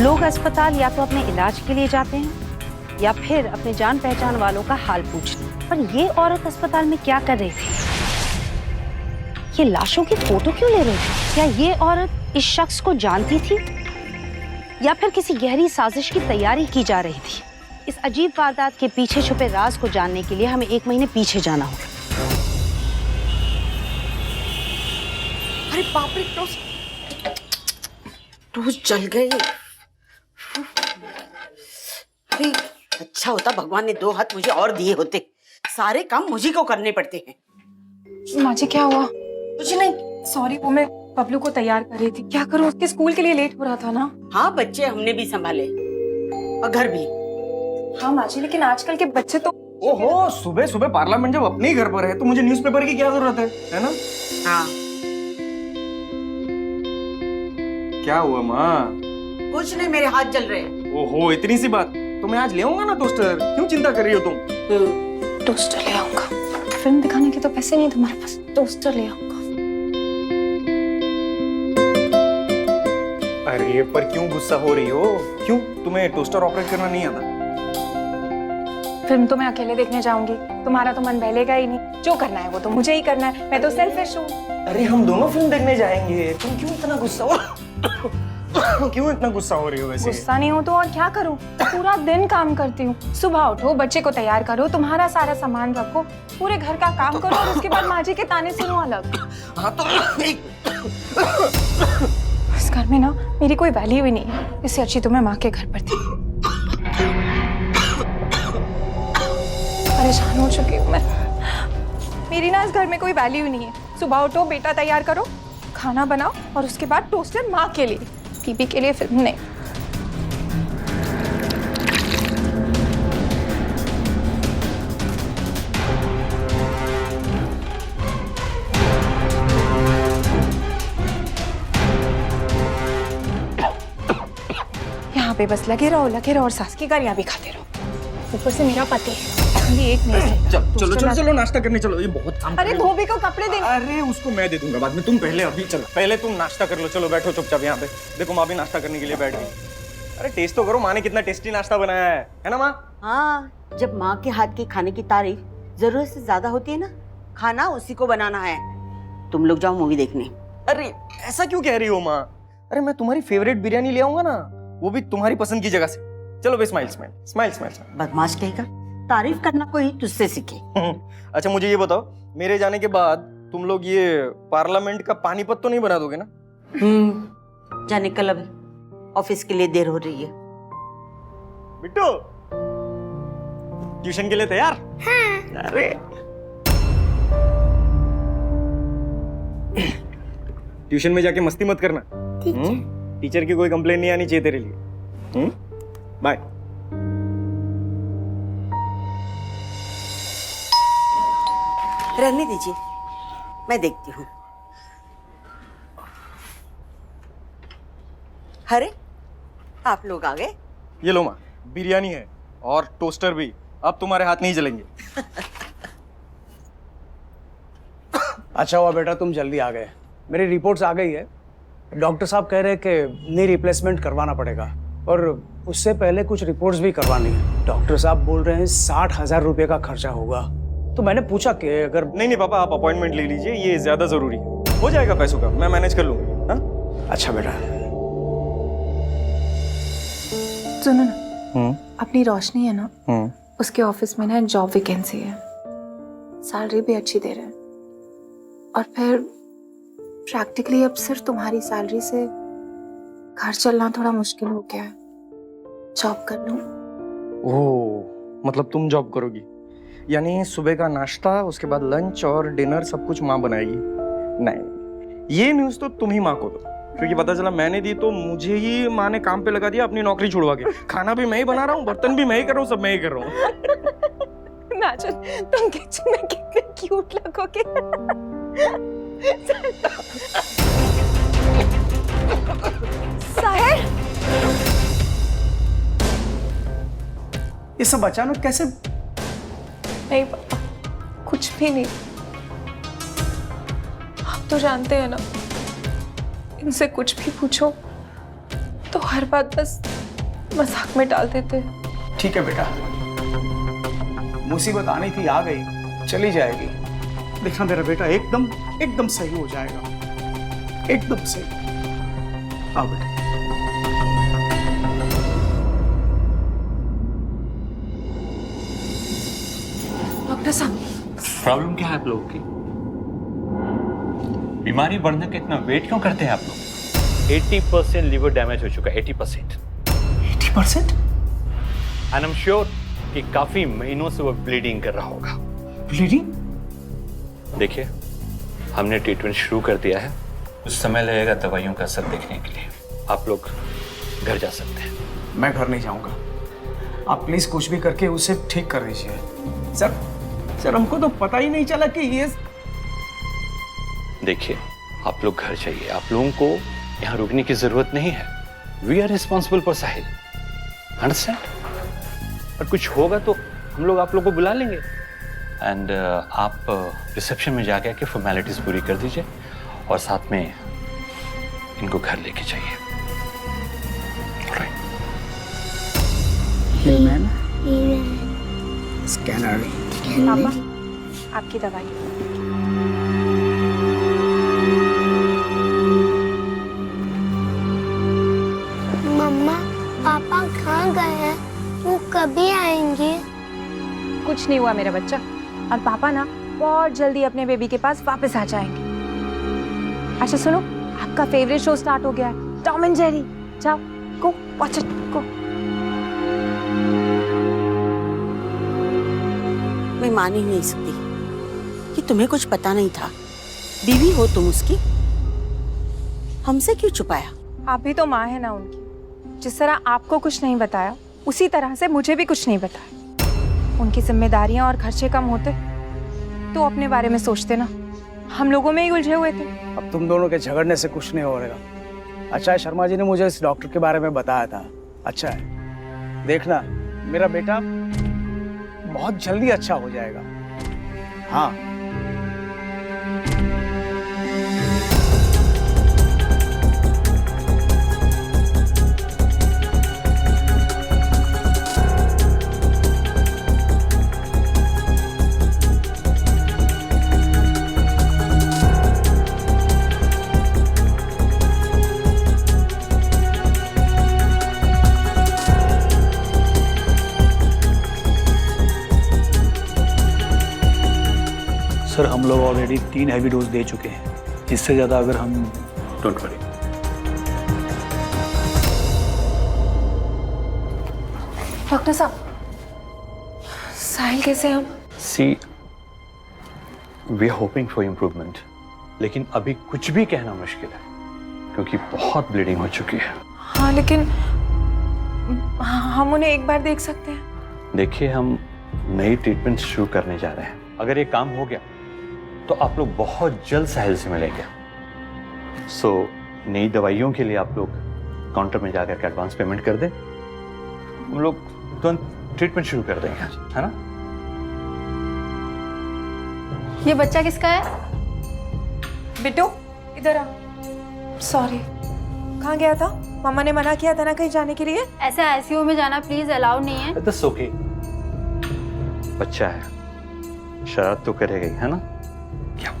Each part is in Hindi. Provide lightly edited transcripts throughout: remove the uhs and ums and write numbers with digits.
लोग अस्पताल या तो अपने इलाज के लिए जाते हैं या फिर अपने जान पहचान वालों का हाल पूछने। पर ये औरत अस्पताल में क्या कर रही थी? ये लाशों की फोटो क्यों ले रही थी? क्या ये औरत इस शख्स को जानती थी या फिर किसी गहरी साजिश की तैयारी की जा रही थी? इस अजीब वारदात के पीछे छुपे राज को जानने के लिए हमें 1 महीने पीछे जाना होगा। अरे बाप रे, टोस्ट जल गए। अरे अच्छा होता भगवान ने 2 हाथ मुझे और दिए होते, सारे काम मुझे को करने पड़ते हैं। माँ जी क्या हुआ? कुछ नहीं। सॉरी, वो मैं बबलू को तैयार कर रही थी। क्या करूँ, उसके स्कूल के लिए लेट हो रहा था ना। हाँ, बच्चे हमने भी संभाले और घर भी। हाँ माँ जी, लेकिन आजकल के बच्चे तो। ओहो, सुबह सुबह पार्लियामेंट जब अपने ही घर पर है तो मुझे न्यूज़पेपर की क्या जरूरत है ना? हाँ। क्या हुआ माँ? कुछ नहीं, मेरे हाथ जल रहे हैं। ओहो, इतनी सी बात। तो मैं आज ले आऊंगा ना टोस्टर, क्यों चिंता कर रही हो तुम? टोस्टर ले आऊंगा। फिल्म दिखाने के तो पैसे नहीं तुम्हारे पास, टोस्टर ले आऊंगा। अरे पर क्यों गुस्सा हो रही हो? क्यों, तुम्हें टोस्टर ऑपरेट करना नहीं आता? फिल्म तो मैं अकेले देखने जाऊंगी, तुम्हारा तो मन बहलेगा ही नहीं। जो करना है वो तो मुझे ही करना है, मैं तो सेल्फिश हूँ। अरे हम दोनों फिल्म देखने जाएंगे, तुम क्यों इतना गुस्सा हो? क्यों इतना गुस्सा हो रही हो वैसे? गुस्सा नहीं हो तो और क्या करूँ? पूरा दिन काम करती हूँ। सुबह उठो, बच्चे को तैयार करो, तुम्हारा सारा सामान रखो, पूरे घर का काम करो और उसके बाद माँ जी के ताने सुनो अलग। हाँ तो इस घर में ना मेरी कोई वैल्यू ही नहीं है, इससे अच्छी तो मैं माँ के घर पर थी। परेशान हो चुकी हूँ मैं। मेरी ना इस घर में कोई वैल्यू ही नहीं है। सुबह उठो, बेटा तैयार करो, खाना बनाओ और उसके बाद टोस्टर माँ के लिए, बीबी के लिए फिल्म नहीं। यहाँ पे बस लगे रहो और सास की गालियां भी खाते रहो। ऊपर से मेरा पति ये एक नहीं। चलो चलो चलो नाश्ता करने चलो, ये बहुत काम। अरे धोबी को कपड़े दे। अरे उसको मैं दे दूंगा बाद में, तुम पहले अभी चलो, पहले तुम नाश्ता कर लो। चलो बैठो चुपचाप यहाँ पे। देखो माँ भी नाश्ता करने के लिए बैठ गई। अरे टेस्ट तो करो, माँ ने कितना टेस्टी नाश्ता बनाया है ना माँ? हाँ, जब माँ के हाथ के खाने की तारीफ जरूरत से ज्यादा होती है ना, खाना उसी को बनाना है। तुम लोग जाओ मूवी देखने। अरे ऐसा क्यों कह रही हो माँ? अरे मैं तुम्हारी फेवरेट बिरयानी ले आऊंगा ना, वो भी तुम्हारी पसंद की जगह से। चलो बे, स्माइल स्माइल स्माइल स्माइल। बदमाश कहेगा, तारीफ करना कोई तुझसे सीखे। अच्छा मुझे ये बताओ, मेरे जाने के बाद तुम लोग ये पार्लियामेंट का पानीपत तो नहीं बना दोगे ना? जाने कल अभी ऑफिस के लिए देर हो रही है। बिट्टू ट्यूशन के लिए तैयार? हाँ। अरे ट्यूशन में जाके मस्ती मत करना, ठीक है? टीचर की कोई कंप्लेन नहीं आनी चाहिए तेरे लिए। बाय। रहने दीजिए, मैं देखती हूँ। अरे आप लोग आ गए। ये लो माँ, बिरयानी है और टोस्टर भी। अब तुम्हारे हाथ नहीं जलेंगे। अच्छा हुआ बेटा तुम जल्दी आ गए। मेरी रिपोर्ट्स आ गई है। डॉक्टर साहब कह रहे हैं कि नी रिप्लेसमेंट करवाना पड़ेगा और उससे पहले कुछ रिपोर्ट्स भी करवानी है। डॉक्टर साहब बोल रहे हैं 60,000 रुपये का खर्चा होगा। तो मैंने पूछा कि अगर नहीं पापा, आप अपॉइंटमेंट ले लीजिए, ये ज्यादा जरूरी है। हो जाएगा पैसों का, मैं मैनेज कर लूंगा। हाँ? अच्छा बेटा। सुनो ना, अपनी रोशनी है ना, उसके ऑफिस में ना एक जॉब वैकेंसी है, सैलरी भी अच्छी दे रहे हैं और फिर प्रैक्टिकली अब सिर्फ तुम्हारी सैलरी से घर चलना थोड़ा मुश्किल हो गया है। जॉब कर लूं? ओह, मतलब तुम जॉब करोगी? यानी सुबह का नाश्ता, उसके बाद लंच और डिनर सब कुछ माँ बनाएगी? नहीं, ये न्यूज़ तो तुम ही माँ को दो, क्योंकि पता चला मैंने दी तो मुझे ही माँ ने काम पे लगा दिया अपनी नौकरी छुड़वा के। खाना भी मैं ही बना रहा हूँ, बर्तन भी मैं ही कर रहा हूँ, सब मैं ही कर रहा हूँ। नाचन, तुम किचन में कितने क्यूट लगोगे। साहिर, ये सब अचानक कैसे? नहीं पापा, कुछ भी नहीं। आप तो जानते हैं ना, इनसे कुछ भी पूछो तो हर बात बस मजाक में टाल देते। ठीक है बेटा, मुसीबत आनी थी, आ गई, चली जाएगी। देखना मेरा बेटा एकदम एकदम सही हो जाएगा, एकदम सही। आओ बेटा। डॉक्टर साहब, प्रॉब्लम क्या है आप लोगों की? बीमारी बढ़ने का इतना वेट क्यों करते हैं आप लोग? 80% लिवर डैमेज हो चुका है, 80%। 80%? एंड आई एम श्योर कि काफी महीनों से वो ब्लीडिंग कर रहा होगा। ब्लीडिंग? देखिए, हमने ट्रीटमेंट शुरू कर दिया है, कुछ समय लगेगा दवाइयों का असर देखने के लिए। आप लोग घर जा सकते हैं। मैं घर नहीं जाऊंगा, आप प्लीज कुछ भी करके उसे ठीक कर दीजिए। सर हमको तो पता ही नहीं चला कि ये। देखिए, आप लोग घर जाइए, आप लोगों को यहाँ रुकने की जरूरत नहीं है। We are responsible for Sahil, understand? और कुछ होगा तो हम लोग आप लोग को बुला लेंगे। एंड आप रिसेप्शन में जाके आके फॉर्मेलिटीज पूरी कर दीजिए और साथ में इनको घर लेके जाइए। स्कैनर। पापा, आपकी दवाई। मम्मा, पापा कहाँ गए हैं? वो कभी आएंगे? कुछ नहीं हुआ मेरा बच्चा, और पापा ना बहुत जल्दी अपने बेबी के पास वापस आ जाएंगे। अच्छा सुनो, आपका फेवरेट शो स्टार्ट हो गया है, टॉम एंड जेरी। जाओ, गो वॉच इट, गो। मैं मान ही नहीं सकती कि तुम्हें कुछ पता नहीं था। बीवी हो तुम उसकी, हमसे क्यों छुपाया? आप भी तो माँ है ना उनकी। जिस तरह आपको कुछ नहीं बताया, उसी तरह से मुझे भी कुछ नहीं बताया। उनकी जिम्मेदारियां और खर्चे कम होते तो अपने बारे में सोचते ना। हम लोगों में ही उलझे हुए थे। अब तुम दोनों के झगड़ने से कुछ नहीं हो रहेगा। अच्छा है, शर्मा जी ने मुझे इस डॉक्टर के बारे में बताया था। अच्छा है, देखना मेरा बेटा बहुत जल्दी अच्छा हो जाएगा। हाँ। सर हम लोग ऑलरेडी 3 हैवी डोज दे चुके हैं, इससे ज़्यादा अगर हम। Don't worry. डॉक्टर साहब, साहिल कैसे हैं हम? See, we are hoping for improvement, लेकिन अभी कुछ भी कहना मुश्किल है क्योंकि बहुत ब्लीडिंग हो चुकी है। हाँ, लेकिन हम उन्हें एक बार देख सकते हैं? देखिए, हम नई ट्रीटमेंट शुरू करने जा रहे हैं। अगर ये काम हो गया तो आप लोग बहुत जल्द साहिल से मिलेंगे। सो नई दवाइयों के लिए आप लोग काउंटर में जाकर के एडवांस पेमेंट कर दें, हम लोग तुरंत ट्रीटमेंट शुरू कर देंगे, है ना? ये बच्चा किसका है? बिट्टू, इधर आ। सॉरी, कहाँ गया था? मामा ने मना किया था ना कहीं जाने के लिए। ऐसे आईसीयू में जाना प्लीज अलाउड नहीं है। That's okay। बच्चा है, शरारत तो करेगा ही, है ना? क्या?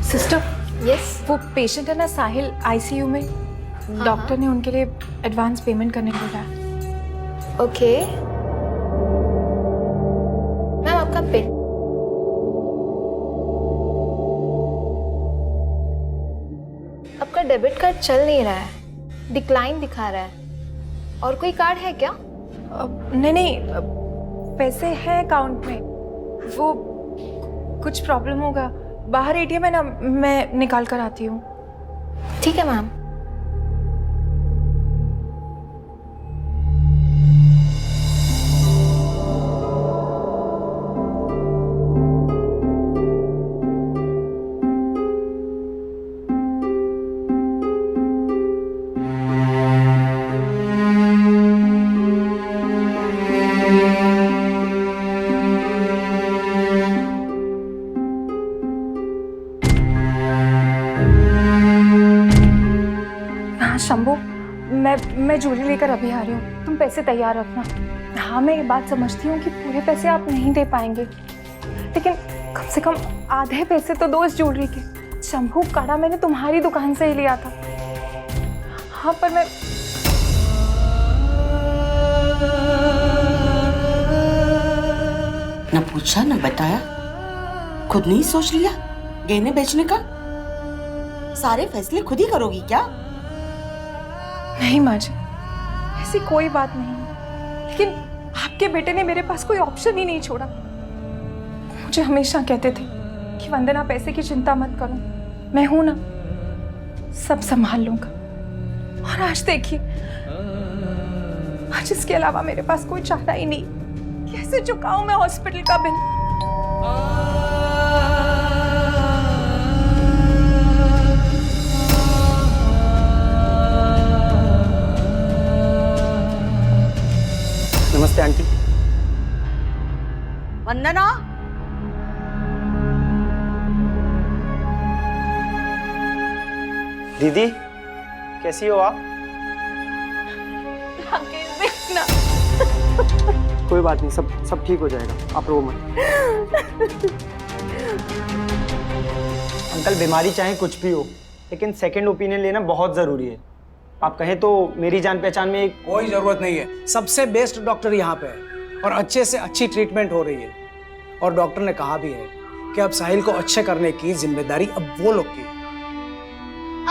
Sister, yes. वो पेशेंट है ना साहिल, आईसीयू में। डॉक्टर ने उनके लिए एडवांस पेमेंट करने को बोला है। ओके मैम, आपका बिल। आपका डेबिट कार्ड चल नहीं रहा है, डिक्लाइन दिखा रहा है। और कोई कार्ड है क्या? नहीं, पैसे हैं अकाउंट में। वो कुछ प्रॉब्लम होगा, बाहर एटीएम है ना, मैं निकाल कर आती हूँ। ठीक है मैम। शंभू, मैं ज्वेलरी लेकर अभी आ रही हूँ, तुम पैसे तैयार रखना। हाँ, मैं ये बात समझती हूँ कि पूरे पैसे आप नहीं दे पाएंगे, लेकिन कम से कम आधे पैसे तो दो इस ज्वेलरी के। शंभू, कड़ा मैंने तुम्हारी दुकान से ही लिया था। हाँ, पर मैं न पूछा न बताया, खुद नहीं सोच लिया गहने बेचने का? सारे फैसले खुद ही करोगी क्या? नहीं माँ जी, ऐसी कोई बात नहीं है, लेकिन आपके बेटे ने मेरे पास कोई ऑप्शन ही नहीं छोड़ा। मुझे हमेशा कहते थे कि वंदना, पैसे की चिंता मत करो, मैं हूं ना, सब संभाल लूंगा। और आज देखिए, आज इसके अलावा मेरे पास कोई चारा ही नहीं। कैसे चुकाऊं मैं हॉस्पिटल का बिल? नमस्ते आंटी। वंदना, दीदी कैसी हो आप? देखना, कोई बात नहीं, सब ठीक हो जाएगा, आप रो मत। अंकल, बीमारी चाहे कुछ भी हो, लेकिन सेकंड ओपिनियन लेना बहुत जरूरी है। आप कहें तो मेरी जान पहचान में कोई जरूरत नहीं है, सबसे बेस्ट डॉक्टर यहाँ पे है और अच्छे से अच्छी ट्रीटमेंट हो रही है। और डॉक्टर ने कहा भी है कि अब साहिल को अच्छे करने की जिम्मेदारी अब वो लोग की है।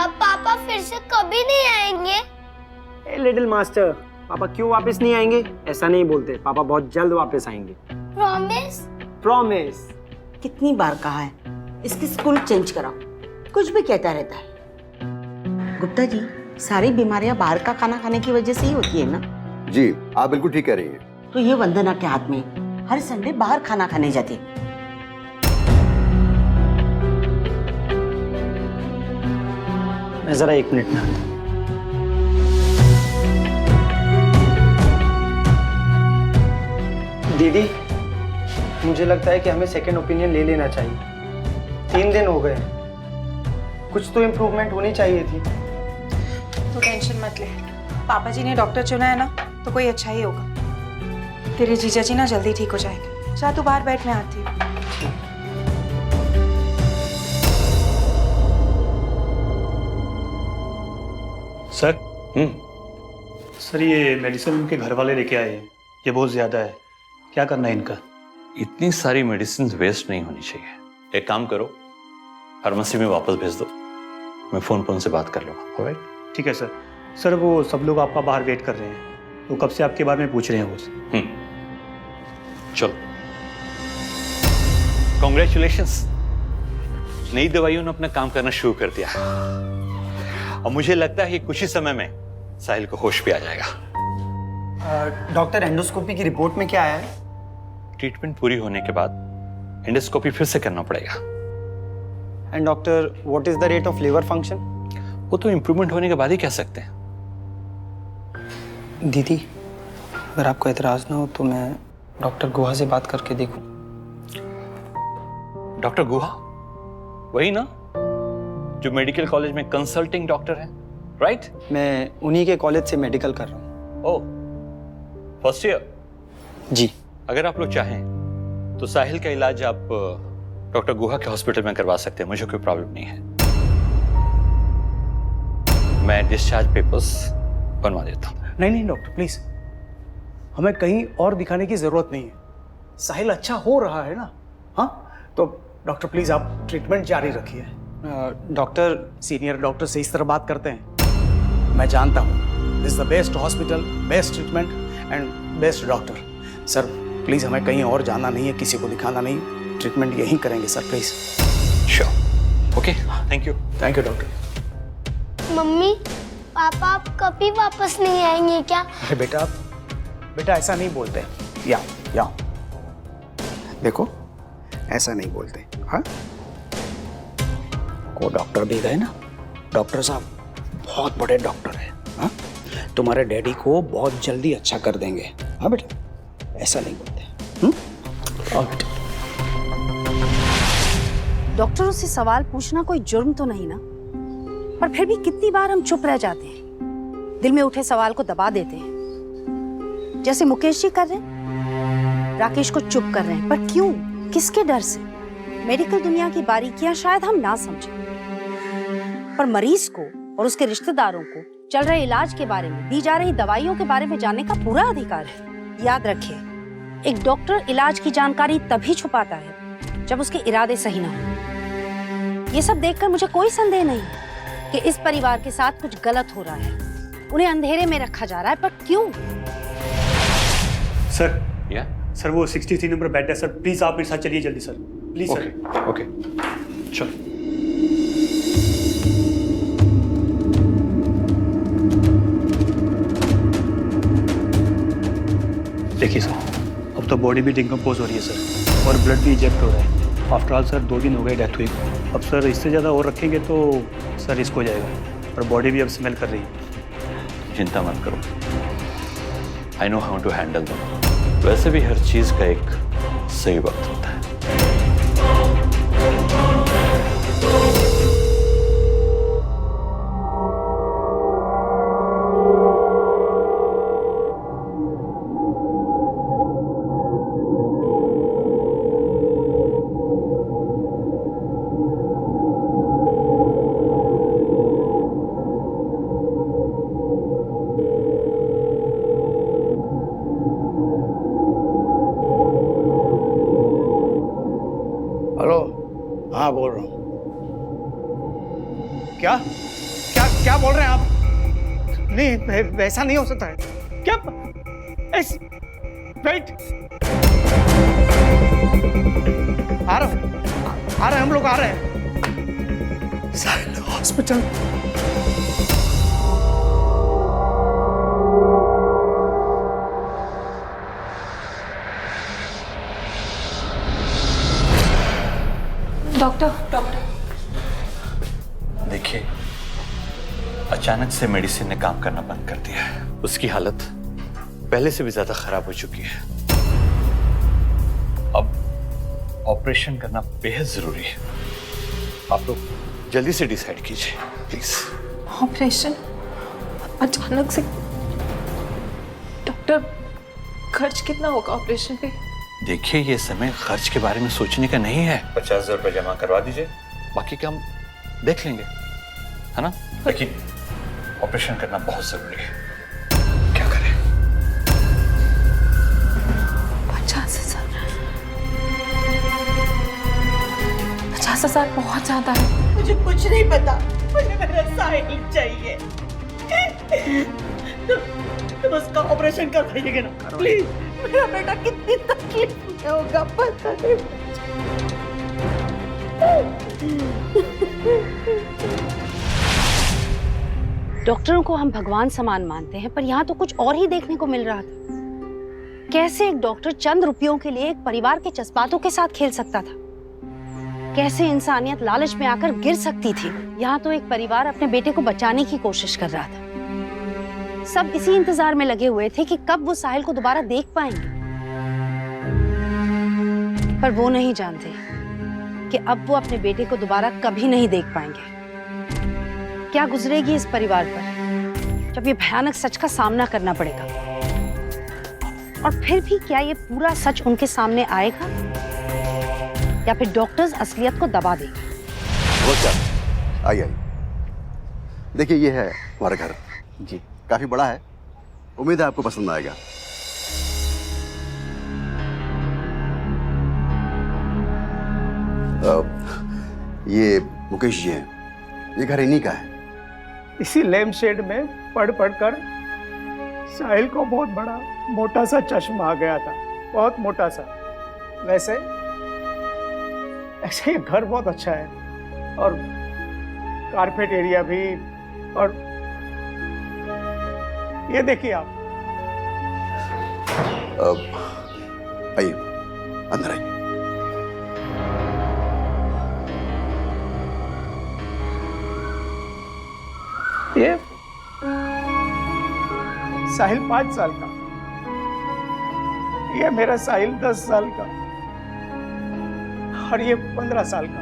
अब पापा फिर से कभी नहीं आएंगे? लिटिल मास्टर, पापा क्यों वापस नहीं आएंगे? ऐसा नहीं बोलते, पापा बहुत जल्द वापस आएंगे। प्रॉमिस? प्रॉमिस। कितनी बार कहा है इसकी स्कूल चेंज कराओ, कुछ भी कहता रहता है। गुप्ता जी, सारी बीमारियां बाहर का खाना खाने की वजह से ही होती है ना? जी, आप बिल्कुल ठीक कह रही हैं। तो ये वंदना के हाथ में हर संडे बाहर खाना खाने जाती है। मैं जरा 1 मिनट में आता हूं। दीदी, मुझे लगता है कि हमें सेकंड ओपिनियन ले लेना चाहिए। 3 दिन हो गए, कुछ तो इम्प्रूवमेंट होनी चाहिए थी। तो टेंशन मत ले, पापा जी ने डॉक्टर चुना है ना, तो कोई अच्छा ही होगा। तेरे जीजा जी ना जल्दी ठीक हो जाएंगे। जा तू बाहर बैठ, मैं आती हूँ। सर, सर ये मेडिसिन उनके घर वाले लेके आए हैं, ये बहुत ज्यादा है, क्या करना है इनका? इतनी सारी मेडिसिन वेस्ट नहीं होनी चाहिए। एक काम करो, फार्मेसी में वापस भेज दो, मैं फोन से बात कर लूँगा। ऑलराइट? ठीक है सर। सर वो सब लोग आपका बाहर वेट कर रहे हैं, तो कब से आपके बारे में पूछ रहे हैं वो। चलो, कॉन्ग्रेचुलेशंस, नई दवाइयों ने अपना काम करना शुरू कर दिया और मुझे लगता है कि कुछ ही समय में साहिल को होश भी आ जाएगा। डॉक्टर, एंडोस्कोपी की रिपोर्ट में क्या आया है? ट्रीटमेंट पूरी होने के बाद एंडोस्कोपी फिर से करना पड़ेगा। And doctor, what is the rate of liver function? वो तो इम्प्रूवमेंट होने के बाद ही कह सकते हैं। दीदी, अगर आपको एतराज ना हो तो मैं डॉक्टर गुहा से बात करके देखूं। डॉक्टर गुहा, वही ना जो मेडिकल कॉलेज में कंसल्टिंग डॉक्टर है, राइट? मैं उन्हीं के कॉलेज से मेडिकल कर रहा हूँ। ओह, फर्स्ट ईयर? जी। अगर आप लोग चाहें तो साहिल का इलाज आप डॉक्टर गुहा के हॉस्पिटल में करवा सकते हैं, मुझे कोई प्रॉब्लम नहीं है। मैं डिस्चार्ज पेपर्स बनवा देता हूँ। नहीं डॉक्टर, प्लीज, हमें कहीं और दिखाने की जरूरत नहीं है। साहिल अच्छा हो रहा है ना? हाँ, तो डॉक्टर प्लीज आप ट्रीटमेंट जारी रखिए। डॉक्टर, सीनियर डॉक्टर से इस तरह बात करते हैं? मैं जानता हूँ, this is the best hospital, best treatment and best doctor. Sir please, हमें कहीं और जाना नहीं है, किसी को दिखाना नहीं, ट्रीटमेंट यहीं करेंगे sir, please. Sure, okay, thank you. Thank you doctor. Mummy, पापा आप कभी वापस नहीं आएंगे क्या? अरे बेटा ऐसा नहीं बोलते। या देखो, ऐसा नहीं बोलते। हाँ, वो डॉक्टर भी गए ना, डॉक्टर साहब बहुत बड़े डॉक्टर हैं। हाँ, तुम्हारे डैडी को बहुत जल्दी अच्छा कर देंगे। हाँ बेटा, ऐसा नहीं बोलते। और बेटा, डॉक्टरों से सवाल पूछना कोई जुर्म तो नहीं ना? पर फिर भी कितनी बार हम चुप रह जाते हैं। दिल में उठे सवाल को दबा देते हैं, जैसे मुकेश जी कर रहे हैं। राकेश को चुप कर रहे हैं, पर क्यों, किसके डर से? मेडिकल दुनिया की बारीकियां शायद हम ना समझें, पर मरीज को और उसके रिश्तेदारों को चल रहे इलाज के बारे में, दी जा रही दवाइयों के बारे में जानने का पूरा अधिकार है। याद रखिए, एक डॉक्टर इलाज की जानकारी तभी छुपाता है जब उसके इरादे सही ना हो। ये सब देखकर मुझे कोई संदेह नहीं कि इस परिवार के साथ कुछ गलत हो रहा है। उन्हें अंधेरे में रखा जा रहा है, पर क्यों? सर, या सर वो 63 नंबर बेड है सर, प्लीज आप मेरे साथ चलिए जल्दी सर, प्लीज सर। ओके, चलो। देखिए सर, अब तो बॉडी भी डिकम्पोज हो रही है सर, और ब्लड भी इजेक्ट हो रहा है। आफ्टर ऑल सर 2 दिन हो गए डेथ हुई। अब सर इससे ज़्यादा और रखेंगे तो सर रिस्क हो जाएगा, और बॉडी भी अब स्मेल कर रही है। चिंता मत करो, I know how to handle them. वैसे भी हर चीज का एक सही वक्त होता है। हाँ बोल रहा हूँ। क्या क्या क्या बोल रहे हैं आप? नहीं, वैसा नहीं हो सकता है। क्या वेट, आ रहे हैं, हम लोग आ रहे हैं। साहिल हॉस्पिटल। डॉक्टर देखिए, अचानक से मेडिसिन ने काम करना बंद कर दिया है। उसकी हालत पहले से भी ज्यादा खराब हो चुकी है। अब ऑपरेशन करना बेहद जरूरी है। आप लोग जल्दी से डिसाइड कीजिए प्लीज। ऑपरेशन अचानक से? डॉक्टर, खर्च कितना होगा ऑपरेशन पे? देखिए, ये समय खर्च के बारे में सोचने का नहीं है। 50,000 रुपये जमा करवा दीजिए, बाकी का हम देख लेंगे, है ना? लेकिन ऑपरेशन करना बहुत जरूरी है। क्या करें? 50,000? 50,000 बहुत ज्यादा है। मुझे कुछ नहीं पता, मुझे मेरा साहिल चाहिए। तुम उसका ऑपरेशन करवाइएगा ना प्लीज। मेरा बेटा कितनी तकलीफ में होगा पता नहीं। डॉक्टरों को हम भगवान समान मानते हैं, पर यहाँ तो कुछ और ही देखने को मिल रहा था। कैसे एक डॉक्टर चंद रुपयों के लिए एक परिवार के जज्बातों के साथ खेल सकता था? कैसे इंसानियत लालच में आकर गिर सकती थी? यहाँ तो एक परिवार अपने बेटे को बचाने की कोशिश कर रहा था। सब इसी इंतजार में लगे हुए थे कि कब वो साहिल को दोबारा देख पाएंगे, पर वो नहीं जानते कि अब वो अपने बेटे को दोबारा कभी नहीं देख पाएंगे। क्या गुजरेगी इस परिवार पर जब ये भयानक सच का सामना करना पड़ेगा? और फिर भी क्या ये पूरा सच उनके सामने आएगा, या फिर डॉक्टर्स असलियत को दबा देंगे? वो क्या? आइए। देखिए, ये है हमारा घर जी, काफी बड़ा है। उम्मीद है आपको पसंद आएगा। ये मुकेश जी हैं। ये घर इन्हीं का है। इसी लैम्प शेड में पढ़ कर साहिल को बहुत बड़ा मोटा सा चश्मा आ गया था, बहुत मोटा सा। वैसे ऐसे ये घर बहुत अच्छा है, और कारपेट एरिया भी। और ये देखिए आप। आइए, अंदर आइए। ये साहिल 5 साल का, ये मेरा साहिल 10 साल का, और ये 15 साल का।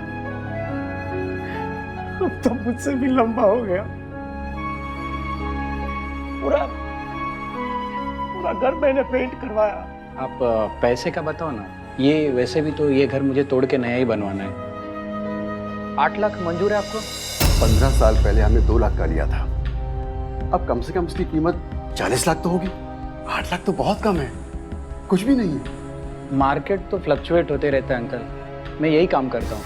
अब तो मुझसे भी लंबा हो गया। पूरा पूरा घर मैंने पेंट करवाया। आप पैसे का बताओ ना। ये वैसे भी तो ये घर मुझे तोड़ के नया ही बनवाना है। 8 लाख मंजूर है आपको? 15 साल पहले हमने 2 लाख का लिया था, अब कम से कम इसकी कीमत 40 लाख तो होगी। 8 लाख तो बहुत कम है, कुछ भी नहीं है। मार्केट तो फ्लक्चुएट होते रहता है अंकल, मैं यही काम करता हूँ।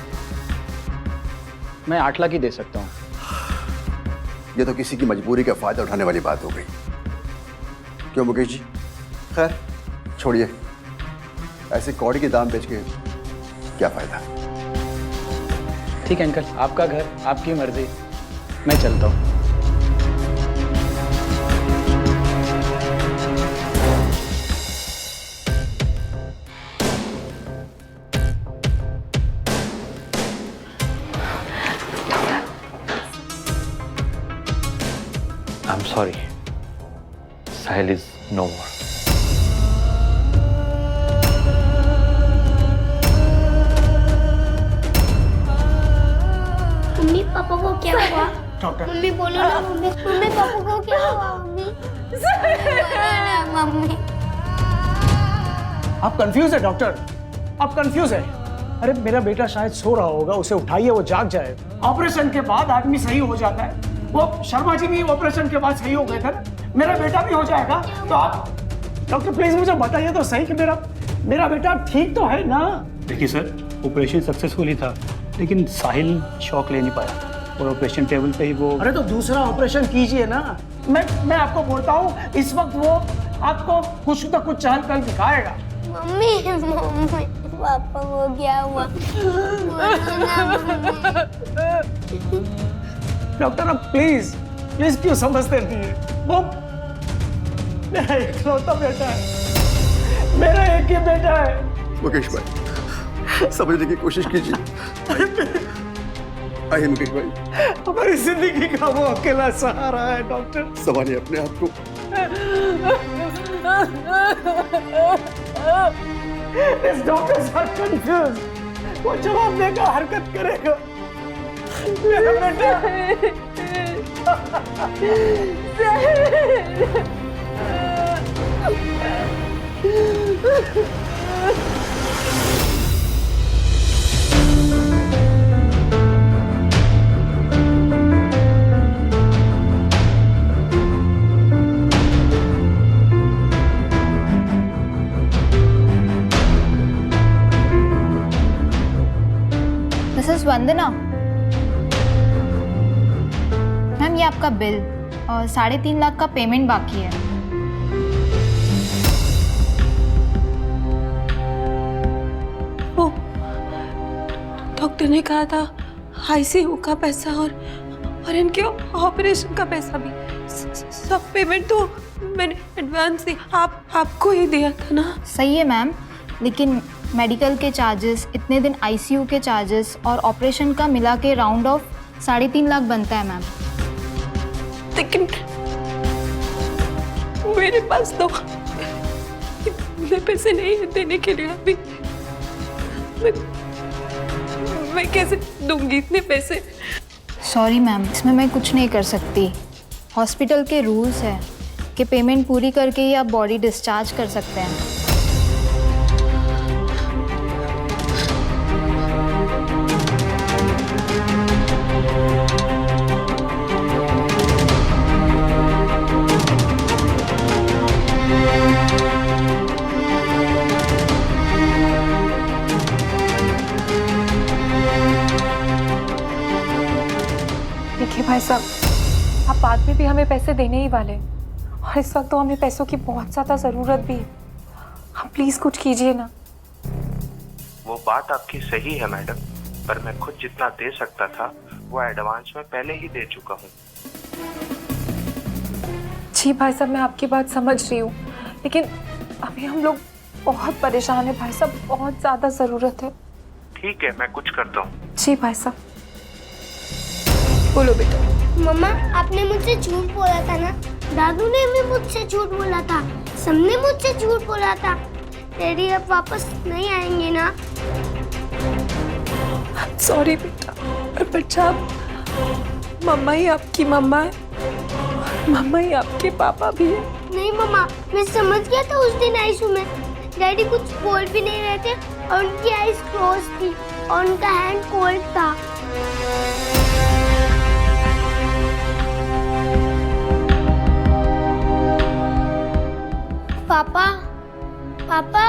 मैं 8 लाख ही दे सकता हूँ। ये तो किसी की मजबूरी का फायदा उठाने वाली बात हो गई। क्यों मुकेश जी? खैर छोड़िए, ऐसे कौड़ी के दाम बेच के क्या फायदा। ठीक है अंकल, आपका घर, आपकी मर्जी, मैं चलता हूँ। I'm sorry. Sahil is no more. Mummy papa को क्या हुआ? डॉक्टर मम्मी बोलो ना मम्मी, मम्मी पापा को क्या हुआ? मम्मी बोलो ना मम्मी। आप कंफ्यूज है डॉक्टर, आप कंफ्यूज है। अरे मेरा बेटा शायद सो रहा होगा, उसे उठाइए, वो जाग जाए। ऑपरेशन के बाद आदमी सही हो जाता है। वो शर्मा जी भी ऑपरेशन के बाद सही हो गए थे ना, मेरा बेटा भी हो जाएगा। तो आप डॉक्टर प्लीज मुझे बताइए तो सही कि मेरा बेटा ठीक तो है ना? देखिए सर, ऑपरेशन सक्सेसफुल ही था, लेकिन साहिल शॉक ले नहीं पाया और ऑपरेशन टेबल पे ही वो। अरे तो दूसरा ऑपरेशन कीजिए ना। मैं आपको बोलता हूँ, इस वक्त वो आपको कुछ तो कुछ चहल पहल दिखाएगा। मम्मी मम्मी पापा को क्या हुआ? बोलो ना मम्मी। डॉक्टर अब प्लीज प्लीज क्यों समझते नहीं है? वो मेरा इकलौता बेटा है, मेरा एक ही बेटा है। मुकेश भाई समझने की कोशिश कीजिए। आइए मुकेश भाई, हमारी जिंदगी का वो अकेला सहारा है। डॉक्टर संभालिए अपने आप को। इस डॉक्टर साहब कंफ्यूज, वो जवाब देगा, हरकत करेगा। मेरा बेटा मिसेस वंदना, मैम ये आपका बिल और 3.5 लाख का पेमेंट बाकी है। वो डॉक्टर ने कहा था आईसीयू का पैसा और इनके ऑपरेशन का पैसा भी, सब पेमेंट तो मैंने एडवांस ही आपको ही दिया था ना? सही है मैम, लेकिन मेडिकल के चार्जेस, इतने दिन आईसीयू के चार्जेस और ऑपरेशन का मिला के राउंड ऑफ 3.5 लाख बनता है मैम। लेकिन मेरे पास तो इतने पैसे नहीं हैं देने के लिए अभी। मैं कैसे दूंगी इतने पैसे? सॉरी मैम, इसमें मैं कुछ नहीं कर सकती। हॉस्पिटल के रूल्स हैं कि पेमेंट पूरी करके ही आप बॉडी डिस्चार्ज कर सकते हैं। देखिए भाई साहब, आप बाद में भी हमें पैसे देने ही वाले, और इस वक्त तो हमें पैसों की बहुत ज़्यादा ज़रूरत भी है। आप प्लीज़ कुछ कीजिए ना। वो बात आपकी सही है मैडम, पर मैं खुद जितना दे सकता था वो एडवांस में पहले ही दे चुका हूँ। जी भाई साहब, मैं आपकी बात समझ रही हूँ, लेकिन अभी हम लोग बहुत परेशान हैं भाई साहब, बहुत ज़्यादा ज़रूरत है। ठीक है, मैं कुछ करता हूँ। जी भाई साहब। बोलो बेटा। मम्मा आपने मुझसे झूठ बोला था ना, दादू ने भी मुझसे झूठ बोला था, सबने मुझसे झूठ बोला था। डैडी अब वापस नहीं आएंगे ना? सॉरी बेटा, पर बच्चा, मम्मा ही आपकी मम्मा है। मम्मा ये आपके पापा भी है। नहीं मम्मा, मैं समझ गया था उस दिन आईसीयू में। डैडी कुछ बोल भी नहीं रहे थे और उनकी आईज क्लोज थी और उनका हैंड कोल्ड था। पापा, पापा,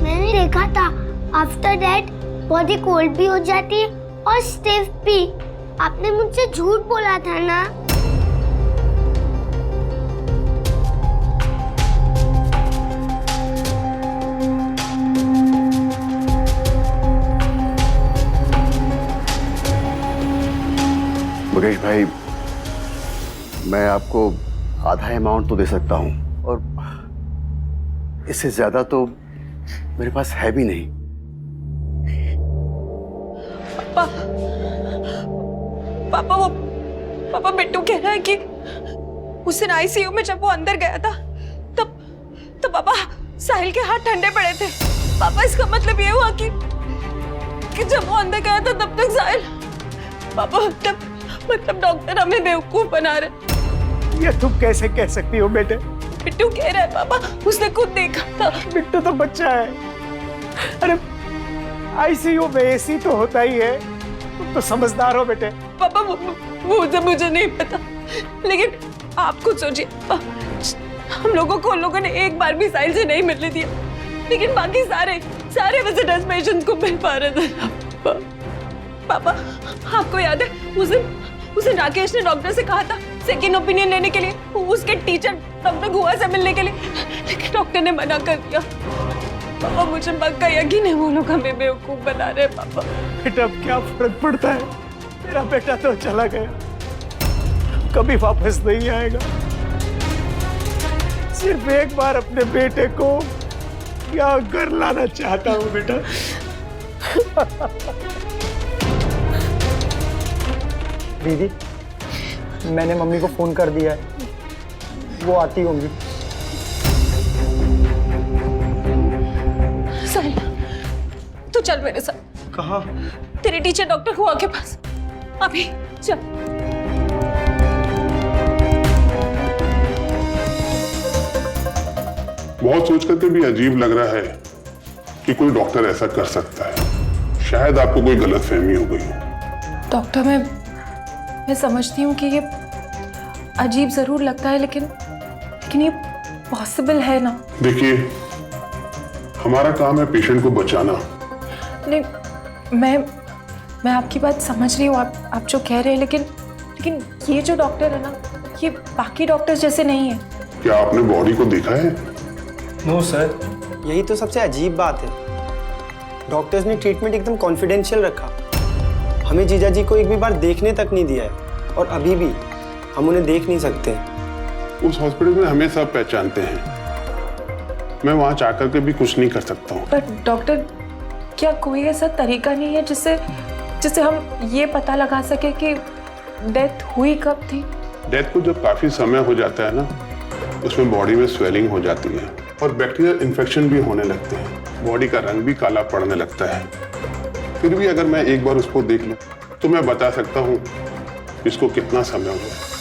मैंने देखा था आफ्टर दैट बॉडी कोल्ड भी हो जाती है और स्टिफ भी। आपने मुझसे झूठ बोला था ना? मुकेश भाई, मैं आपको आधा अमाउंट तो दे सकता हूँ और इससे ज्यादा तो मेरे पास है भी नहीं। पापा बिट्टू कह रहा है कि उस दिन आईसीयू में जब वो अंदर गया था तब पापा साहिल के हाथ ठंडे पड़े थे। पापा इसका मतलब ये हुआ कि जब वो अंदर गया था तब तक साहिल, पापा मतलब डॉक्टर हमें बेवकूफ बना रहे। ये तुम कैसे कह सकती हो बेटे? बिट्टू कह रहा है पापा, उसने खुद देखा था। बिट्टू तो बच्चा है। अरे आईसीयू में एसी तो होता ही है। तुम तो समझदार हो बेटे। पापा वो तो मुझे नहीं पता, लेकिन आप खुद सोचिए, हम लोगों को उन लोगों ने एक बार भी साहिल से नहीं मिलने दिया, लेकिन बाकी सारे विजिटर्स पेशेंट्स को मिल पा रहे थे। पापा आपको याद है उस दिन राकेश ने डॉक्टर से कहा था सेकेंड ओपिनियन लेने के लिए, उसके टीचर डॉक्टर गुहा से मिलने के लिए, लेकिन डॉक्टर ने मना कर दिया। पापा मुझे पक्का यकीन है वो लोग हमें बेवकूफ बना रहे हैं। पापा बेटा, अब क्या फर्क पड़ता है? मेरा बेटा तो चला गया, कभी वापस नहीं आएगा। सिर्फ एक बार अपने बेटे को यहाँ घर लाना चाहता हूँ बेटा। दीदी, मैंने मम्मी को फोन कर दिया है, वो आती होंगी। साहिल, तू चल मेरे साथ। कहाँ? तेरे टीचर डॉक्टर हुआ के पास, अभी चल। बहुत सोच करके भी अजीब लग रहा है कि कोई डॉक्टर ऐसा कर सकता है। शायद आपको कोई गलतफहमी हो गई हो। डॉक्टर, मैं समझती हूँ कि ये अजीब जरूर लगता है, लेकिन ये पॉसिबल है ना। देखिए, हमारा काम है पेशेंट को बचाना। नहीं, मैं आपकी बात समझ रही हूँ, आप जो कह रहे हैं, लेकिन ये जो डॉक्टर है ना, ये बाकी डॉक्टर्स जैसे नहीं है। क्या आपने बॉडी को देखा है? No sir. यही तो सबसे अजीब बात है। डॉक्टर्स ने ट्रीटमेंट एकदम कॉन्फिडेंशियल रखा। हमें जीजा जी को एक भी बार देखने तक नहीं दिया है और अभी भी हम उन्हें देख नहीं सकते। उस हॉस्पिटल में हमें सब पहचानते हैं। मैं वहां जाकर के भी कुछ नहीं कर सकता हूँ। पर डॉक्टर, क्या कोई ऐसा तरीका नहीं है जिससे हम ये पता लगा सके कि डेथ हुई कब थी? डेथ को जब काफी समय हो जाता है ना, उसमें बॉडी में स्वेलिंग हो जाती है और बैक्टीरियल इन्फेक्शन भी होने लगते हैं। बॉडी का रंग भी काला पड़ने लगता है। फिर भी अगर मैं एक बार उसको देख लूं तो मैं बता सकता हूं इसको कितना समय हुआ।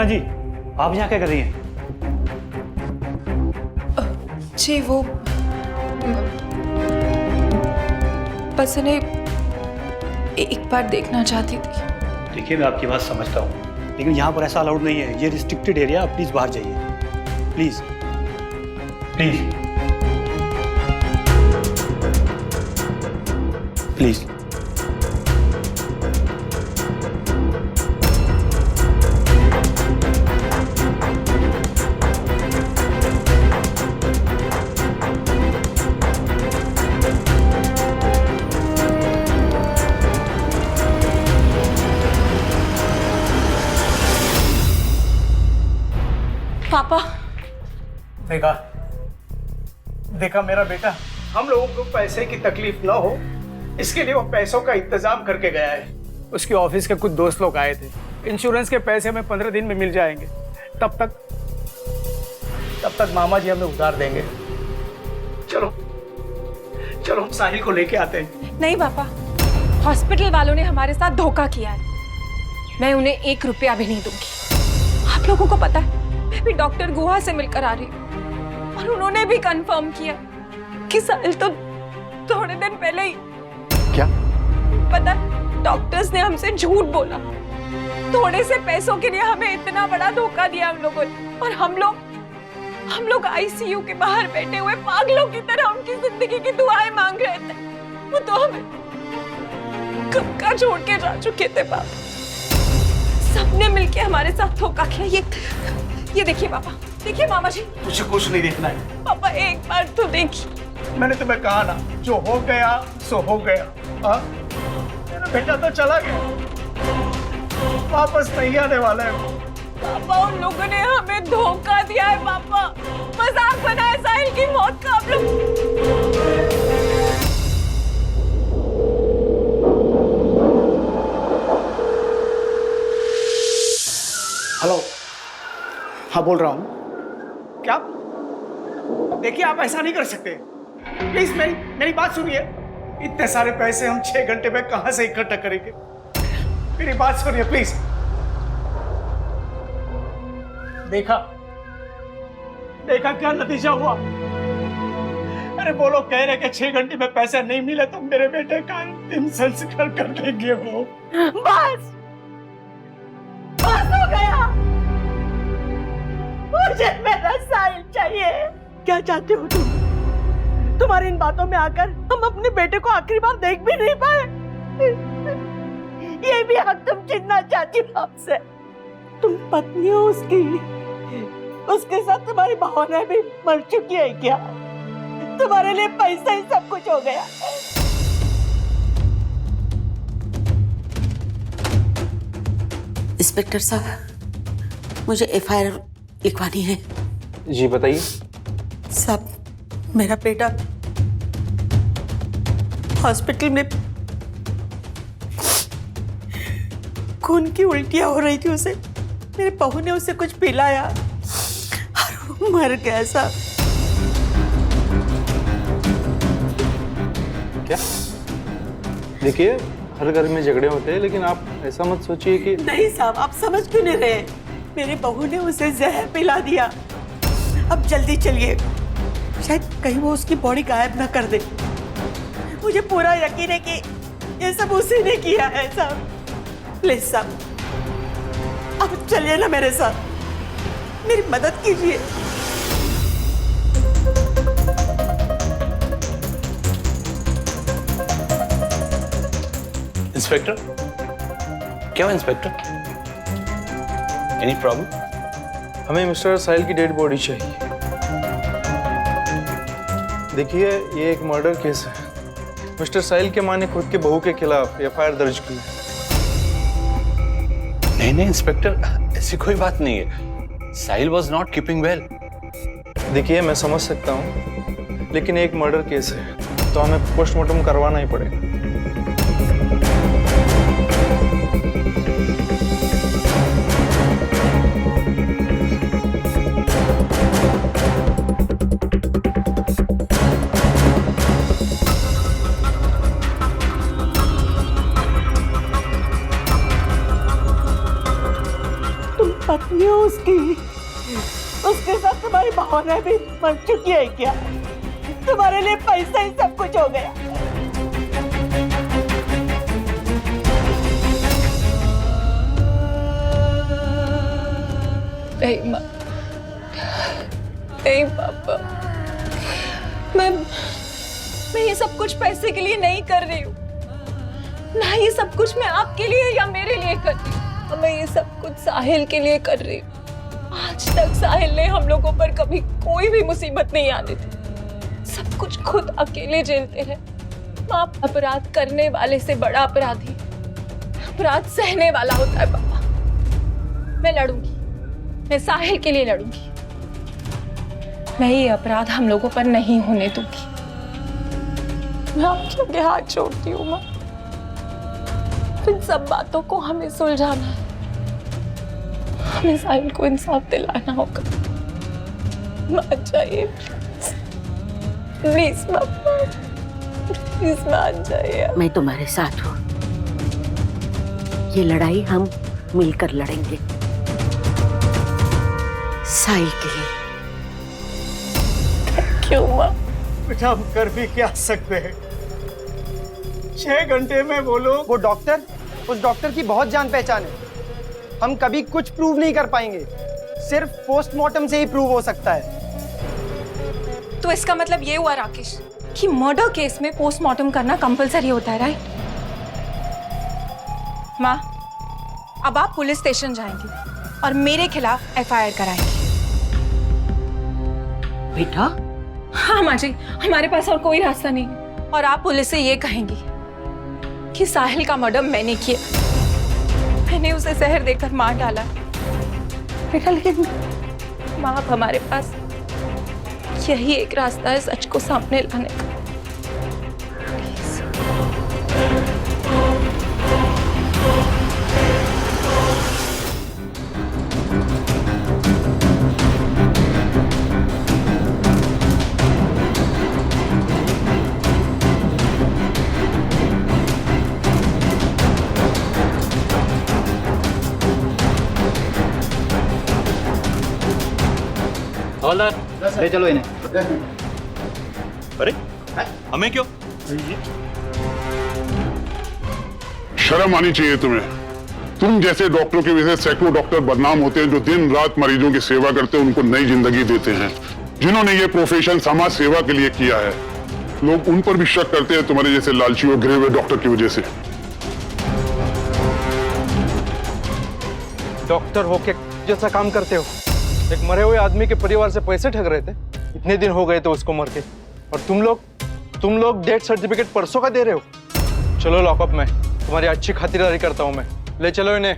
जी, आप यहाँ क्या कर रही हैं? जी वो बस इन्हें एक बार देखना चाहती थी। देखिए, मैं आपकी बात समझता हूँ, लेकिन यहाँ पर ऐसा अलाउड नहीं है। ये रिस्ट्रिक्टेड एरिया, आप प्लीज बाहर जाइए, प्लीज प्लीज प्लीज। पापा, देखा देखा मेरा बेटा, हम लोगों को पैसे की तकलीफ ना हो इसके लिए वो पैसों का इंतजाम करके गया है। उसके ऑफिस के कुछ दोस्त लोग आए थे, इंश्योरेंस के पैसे हमें 15 दिन में मिल जाएंगे। तब तक मामा जी हमें उधार देंगे। चलो चलो हम साहिल को लेके आते हैं। नहीं पापा, हॉस्पिटल वालों ने हमारे साथ धोखा किया है। मैं उन्हें 1 रुपया भी नहीं दूंगी। आप लोगों को पता है, मैं भी डॉक्टर गुहा से मिलकर आ रही हूँ और उन्होंने भी कंफर्म किया कि साहिल तो थोड़े दिन पहले ही। क्या? पता, डॉक्टर्स ने हमसे झूठ बोला। थोड़े से पैसों के लिए हमें इतना बड़ा धोखा दिया हम लोगों ने, और हम लोग आईसीयू के बाहर बैठे हुए पागलों की तरह उनकी जिंदगी की दुआएं मांग रहे थे। वो तो हमें कब का छोड़ के जा चुके थे पापा। सबने मिलके हमारे साथ धोखा किया। ये देखिए पापा, देखिए मामा जी। मुझे कुछ नहीं देखना है पापा, एक बार तो देखिए। मैंने तुम्हें कहा ना, जो हो गया सो हो गया। हाँ, मेरा बेटा तो चला गया, वापस नहीं आने वाला है। पापा, उन लोगों ने हमें धोखा दिया है पापा। मजाक बनाया साहिल की मौत का आप लोग। हेलो, हाँ बोल रहा हूँ। क्या? देखिए, आप ऐसा नहीं कर सकते। प्लीज मेरी बात सुनिए। इतने सारे पैसे हम 6 घंटे में कहां से इकट्ठा करेंगे? मेरी बात सुनिए प्लीज। देखा क्या नतीजा हुआ? अरे बोलो, कह रहे कि 6 घंटे में पैसा नहीं मिले तो मेरे बेटे का अंतिम संस्कार कर देंगे वो। बस हो गया। मुझे मेरा साहिल चाहिए। क्या चाहते हो तुम? तुम्हारी इन बातों में आकर हम अपने बेटे को आखिरी बार देख भी नहीं पाए। ये भी हक तुम छीनना चाहती हो आपसे। तुम पत्नी हो उसकी, उसके साथ तुम्हारी भावना भी मर चुकी है क्या? तुम्हारे लिए पैसा ही सब कुछ हो गया। इंस्पेक्टर साहब, मुझे एफआईआर लिखवानी है। जी बताइए। साहब, मेरा बेटा हॉस्पिटल में खून की उल्टियां हो रही थी उसे। मेरे बहू ने उसे कुछ पिलाया और वो मर गया साहब। क्या? देखिए, हर घर में झगड़े होते हैं, लेकिन आप ऐसा मत सोचिए कि। नहीं साहब, आप समझ क्यों नहीं रहे? मेरी बहू ने उसे जहर पिला दिया। अब जल्दी चलिए, शायद कहीं वो उसकी बॉडी गायब ना कर दे। मुझे पूरा यकीन है कि ये सब उसी ने किया है साहब। प्लीज साहब, आप चलिए ना मेरे साथ, मेरी मदद कीजिए। इंस्पेक्टर, क्या हुआ इंस्पेक्टर? Any problem? हमें मिस्टर साहिल की डेड बॉडी चाहिए। देखिए, ये एक मर्डर केस है। मिस्टर साहिल के मां ने खुद के बहू के खिलाफ एफआईआर दर्ज की है। नहीं इंस्पेक्टर, ऐसी कोई बात नहीं है। साहिल वॉज नॉट कीपिंग वेल। देखिए, मैं समझ सकता हूँ, लेकिन एक मर्डर केस है तो हमें पोस्टमार्टम करवाना ही पड़ेगा। ये उसके साथ तुम्हारी भावना भी मर चुकी है क्या? तुम्हारे लिए पैसा ही सब कुछ हो गया। नहीं माँ, नहीं पापा, मैं ये सब कुछ पैसे के लिए नहीं कर रही हूँ। ना ये सब कुछ मैं आपके लिए या मेरे लिए कर रही हूँ। मैं ये सब कुछ साहिल के लिए कर रही हूँ। आज तक साहिल ने हम लोगों पर कभी कोई भी मुसीबत नहीं आने दी। सब कुछ खुद अकेले झेलते हैं। माँ, अपराध करने वाले से बड़ा अपराधी अपराध सहने वाला होता है पापा। मैं लड़ूंगी, मैं साहिल के लिए लड़ूंगी। मैं ये अपराध हम लोगों पर नहीं होने दूंगी। मैं आपके आगे हाथ जोड़ती हूँ माँ। इन सब बातों को हमें सुलझाना है। हमें साहिल को इंसाफ दिलाना होगा। मान जाइए प्लीज पापा, प्लीज मान जाइए। मैं तुम्हारे साथ हूँ। ये लड़ाई हम मिलकर लड़ेंगे साहिल के लिए। क्यों माँ? बेटा हम कर भी क्या सकते हैं? 6 घंटे में बोलो। वो डॉक्टर, उस डॉक्टर की बहुत जान पहचान है। हम कभी कुछ प्रूव नहीं कर पाएंगे। सिर्फ पोस्टमार्टम से ही प्रूव हो सकता है। तो इसका मतलब ये हुआ राकेश कि मर्डर केस में पोस्टमार्टम करना कंपलसरी होता है, राइट? माँ, अब आप पुलिस स्टेशन जाएंगी और मेरे खिलाफ एफआईआर कराएंगी। बेटा? हाँ माँ जी, हमारे पास और कोई रास्ता नहीं है। और आप पुलिस से ये कहेंगी कि साहिल का मर्डर मैंने किया, मैंने उसे जहर देकर मार डाला। बेटा लेकिन माँ, अब हमारे पास यही एक रास्ता है सच को सामने लाने का। हवलदार ले चलो इन्हें। अरे हमें क्यों? शर्म आनी चाहिए तुम्हें। तुम जैसे डॉक्टरों की वजह से सैकड़ों डॉक्टर बदनाम होते हैं जो दिन रात मरीजों की सेवा करते हैं, उनको नई जिंदगी देते हैं। जिन्होंने ये प्रोफेशन समाज सेवा के लिए किया है, लोग उन पर भी शक करते हैं तुम्हारे जैसे लालची और गिरे हुए डॉक्टर की वजह से। डॉक्टर होके जैसा काम करते हो। एक मरे हुए आदमी के परिवार से पैसे ठग रहे थे। इतने दिन हो गए थे उसको मर के, और तुम लोग डेथ सर्टिफिकेट परसों का दे रहे हो। चलो लॉकअप में, तुम्हारी अच्छी खातिरदारी करता हूं मैं। ले चलो इन्हें।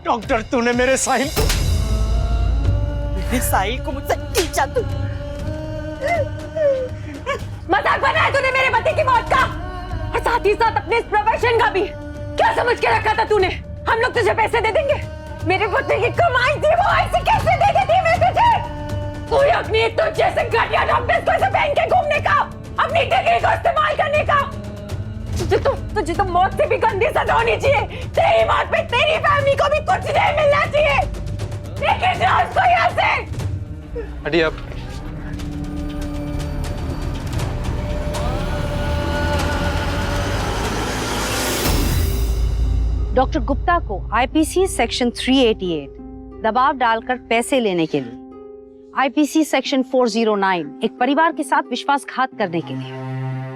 डॉक्टर तूने मेरे साहिल को मुझसे खींचा तू। मजाक बनाया तूने मेरे पति की मौत का, और साथ ही साथ अपने इस प्रोफेशन का भी। क्या समझ के रखा था तूने? हम लोग तुझे पैसे दे देंगे? मेरे पुत्र की कमाई थी वो, ऐसे कैसे दे देती मैं तुझे? कोई अपनी तुझ जैसे घटिया डॉक्टर्स को ऐसे पहन के घूमने का, अपनी डिग्री को इस्तेमाल करने का। तुझे तो मौत से भी गंदी सजा होनी चाहिए। तेरी मौत पे तेरी फैमिली को भी कुछ नहीं मिलना चाहिए। लेकिन जाओ उसको यहाँ से। हटिए अब। डॉक्टर गुप्ता को आईपीसी सेक्शन 388 दबाव डालकर पैसे लेने के लिए, आईपीसी सेक्शन 409 एक परिवार के साथ विश्वासघात करने के लिए,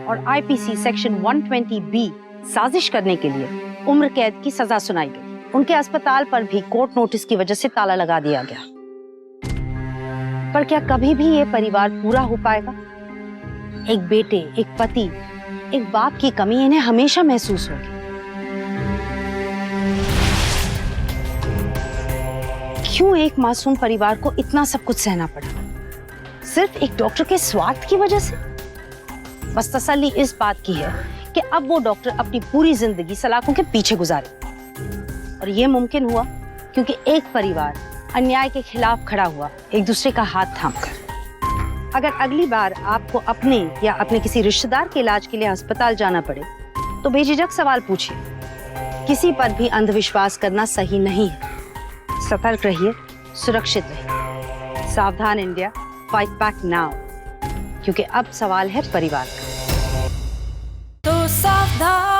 और आईपीसी सेक्शन 120B साजिश करने के लिए उम्र कैद की सजा सुनाई गई। उनके अस्पताल पर भी कोर्ट नोटिस की वजह से ताला लगा दिया गया। पर क्या कभी भी ये परिवार पूरा हो पाएगा? एक बेटे, एक पति, एक बाप की कमी इन्हें हमेशा महसूस होगी। क्यों एक मासूम परिवार को इतना सब कुछ सहना पड़ा? सिर्फ एक डॉक्टर के स्वार्थ की वजह से? बस तसल्ली इस बात की है कि अब वो डॉक्टर अपनी पूरी जिंदगी सलाखों के पीछे गुजारे, और ये मुमकिन हुआ क्योंकि एक परिवार अन्याय के खिलाफ खड़ा हुआ, एक दूसरे का हाथ थामकर। अगर अगली बार आपको अपने या अपने किसी रिश्तेदार के इलाज के लिए अस्पताल जाना पड़े तो बेझिझक सवाल पूछिए। किसी पर भी अंधविश्वास करना सही नहीं है। सतर्क रहिए, सुरक्षित रहिए। सावधान इंडिया, फाइट बैक नाउ, क्योंकि अब सवाल है परिवार का। तो सावधान